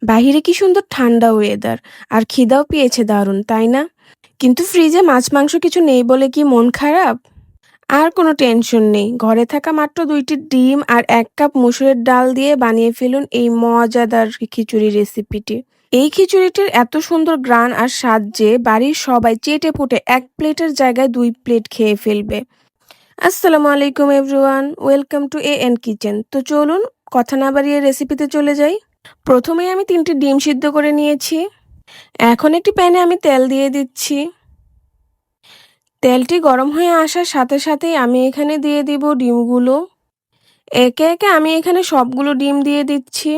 বাহিরে কি সুন্দর ঠান্ডা ওয়েদার, আর খিদাও পেয়েছে দারুণ, তাই না? কিন্তু ফ্রিজে মাছ মাংস কিছু নেই বলে কি মন খারাপ? আর কোনো টেনশন নেই, ঘরে থাকা মাত্র 2টি ডিম আর 1 কাপ মসুরের ডাল দিয়ে বানিয়ে ফেলুন এই মজাদার খিচুড়ি রেসিপিটি। এই খিচুড়িটির এত সুন্দর গ্রান আর স্বাদ যে বাড়ির সবাই চেটে পুটে 1 প্লেটের জায়গায় 2 প্লেট খেয়ে ফেলবে। আসসালামু আলাইকুম everyone, welcome to N kitchen. তো চলুন কথা না বাড়িয়ে রেসিপিতে চলে যাই। প্রথমেই আমি 3টি ডিম সিদ্ধ করে নিয়েছি। এখন একটি প্যানে আমি তেল দিয়ে দিচ্ছি। তেলটি গরম হয়ে আসার সাথে সাথেই আমি এখানে দিয়ে দিব ডিমগুলো। একে একে আমি এখানে সবগুলো ডিম দিয়ে দিচ্ছি।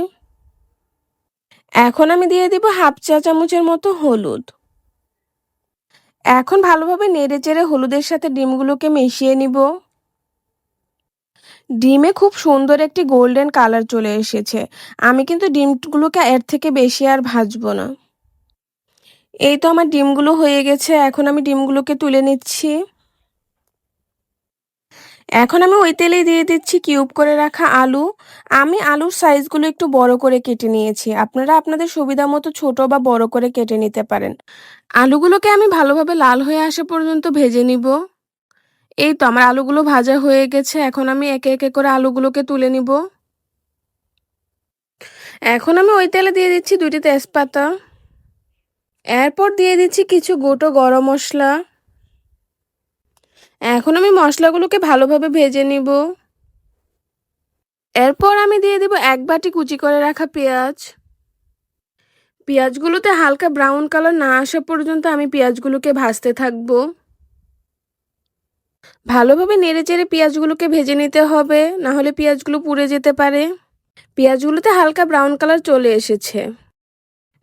এখন আমি দিয়ে দিব 1/2 চা চামচের মতো হলুদ। এখন ভালোভাবে নেড়েচেড়ে হলুদের সাথে ডিমগুলোকে মিশিয়ে নিব। ডিমে খুব সুন্দর একটি গোল্ডেন কালার চলে এসেছে। আমি কিন্তু ডিমগুলোকে এর থেকে বেশি আর ভাজবো না। এই তো আমার ডিমগুলো হয়ে গেছে, এখন আমি ডিমগুলোকে তুলে নিচ্ছি। এখন আমি ওই তেলেই দিয়ে দিচ্ছি কিউব করে রাখা আলু। আমি আলুর সাইজগুলো একটু বড় করে কেটে নিয়েছি, আপনারা আপনাদের সুবিধা মতো ছোট বা বড় করে কেটে নিতে পারেন। আলুগুলোকে আমি ভালোভাবে লাল হয়ে আসা পর্যন্ত ভেজে নিব। এই তো আমার আলুগুলো ভাজা হয়ে গেছে, এখন আমি একে একে করে আলুগুলোকে তুলে নিব। এখন আমি ওই তেলে দিয়ে দিচ্ছি 2টি তেজপাতা। এরপর দিয়ে দিচ্ছি কিছু গোটা গরম মশলা। এখন আমি মশলাগুলোকে ভালোভাবে ভেজে নিব। এরপর আমি দিয়ে দিব 1 বাটি কুচি করে রাখা পেঁয়াজ। পেঁয়াজগুলোতে হালকা ব্রাউন কালার না আসা পর্যন্ত আমি পেঁয়াজগুলোকে ভাজতে থাকব। ভালোভাবে নেড়েচেড়ে পেঁয়াজগুলোকে ভেজে নিতে হবে, না হলে পেঁয়াজগুলো পুড়ে যেতে পারে। পেঁয়াজগুলোতে হালকা ব্রাউন কালার চলে এসেছে।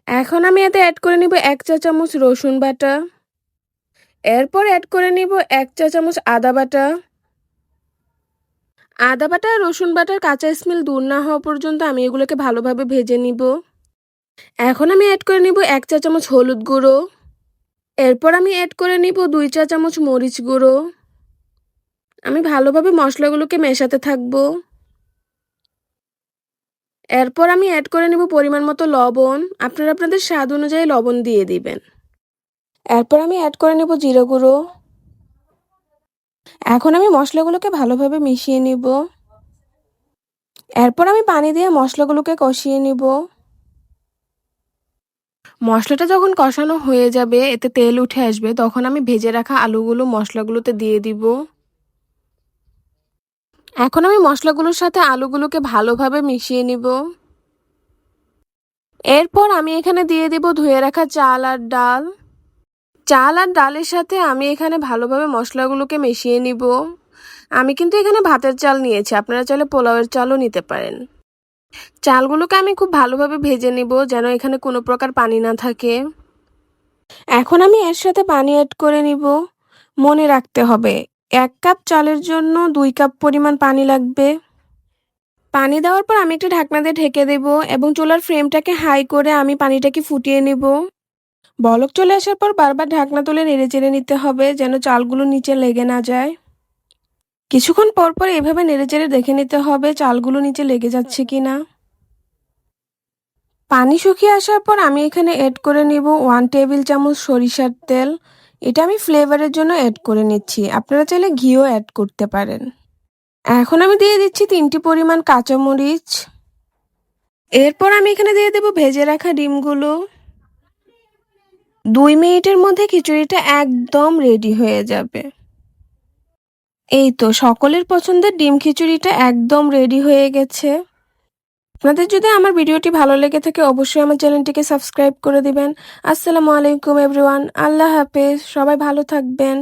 এখন আমি এতে অ্যাড করে নিব 1 চা চামচ রসুন বাটা। এরপর অ্যাড করে নিব 1 চা চামচ আদা বাটা। আদা বাটা আর রসুন বাটার কাঁচা স্মেল দূর না হওয়া পর্যন্ত আমি এগুলোকে ভালোভাবে ভেজে নিব। এখন আমি অ্যাড করে নিব 1 চা চামচ হলুদ গুঁড়ো। এরপর আমি অ্যাড করে নিব 2 চা চামচ মরিচ গুঁড়ো। আমি ভালোভাবে মশলাগুলোকে মেশাতে থাকব। এরপর আমি অ্যাড করে নিব পরিমাণ মতো লবণ, আপনারা আপনাদের স্বাদ অনুযায়ী লবণ দিয়ে দিবেন। এরপর আমি অ্যাড করে নিব জিরা গুঁড়ো। এখন আমি মশলাগুলোকে ভালোভাবে মিশিয়ে নিব। এরপর আমি পানি দিয়ে মশলাগুলোকে কষিয়ে নিব। মশলাটা যখন কষানো হয়ে যাবে, এতে তেল উঠে আসবে, তখন আমি ভেজে রাখা আলুগুলো মশলাগুলোতে দিয়ে দিব। এখন আমি মশলাগুলোর সাথে আলুগুলোকে ভালোভাবে মিশিয়ে নিব। এরপর আমি এখানে দিয়ে দিব ধুয়ে রাখা চাল আর ডাল। চাল আর ডালের সাথে আমি এখানে ভালোভাবে মশলাগুলোকে মিশিয়ে নিব। আমি কিন্তু এখানে ভাতের চাল নিয়েছি, আপনারা চাইলে পোলাওয়ের চালও নিতে পারেন। চালগুলোকে আমি খুব ভালোভাবে ভেজে নিব, যেন এখানে কোনো প্রকার পানি না থাকে। এখন আমি এর সাথে পানি অ্যাড করে নিব। মনে রাখতে হবে 1 কাপ চালের জন্য 2 কাপ পরিমাণ পানি লাগবে। পানি দেওয়ার পর আমি একটা ঢাকনা দিয়ে ঢেকে দেব এবং চুলার ফ্লেমটাকে হাই করে আমি পানিটাকে ফুটিয়ে নেব। বলক চলে আসার পর বারবার ঢাকনা তুলে নেড়েচেড়ে নিতে হবে, যেন চালগুলো নিচে লেগে না যায়। কিছুক্ষণ পর পর এভাবে নেড়েচেড়ে দেখে নিতে হবে চালগুলো নিচে লেগে যাচ্ছে কিনা। পানি শুকিয়ে আসার পর আমি এখানে অ্যাড করে নিব 1 টেবিল চামচ সরিষার তেল। এটা আমি ফ্লেভারের জন্য অ্যাড করে নিচ্ছি, আপনারা চাইলে ঘিও অ্যাড করতে পারেন। এখন আমি দিয়ে দিচ্ছি 3টি পরিমাণ কাঁচামরিচ। এরপর আমি এখানে দিয়ে দেব ভেজে রাখা ডিমগুলো। 2 মিনিটের মধ্যে খিচুড়িটা একদম রেডি হয়ে যাবে। এই তো সকলের পছন্দের ডিম খিচুড়িটা একদম রেডি হয়ে গেছে। আপনাদের যদি আমার ভিডিওটি ভালো লেগে থাকে অবশ্যই আমার চ্যানেলটিকে সাবস্ক্রাইব করে দিবেন। আসসালামু আলাইকুম এভরিওয়ান, আল্লাহ হাফেজ, সবাই ভালো থাকবেন।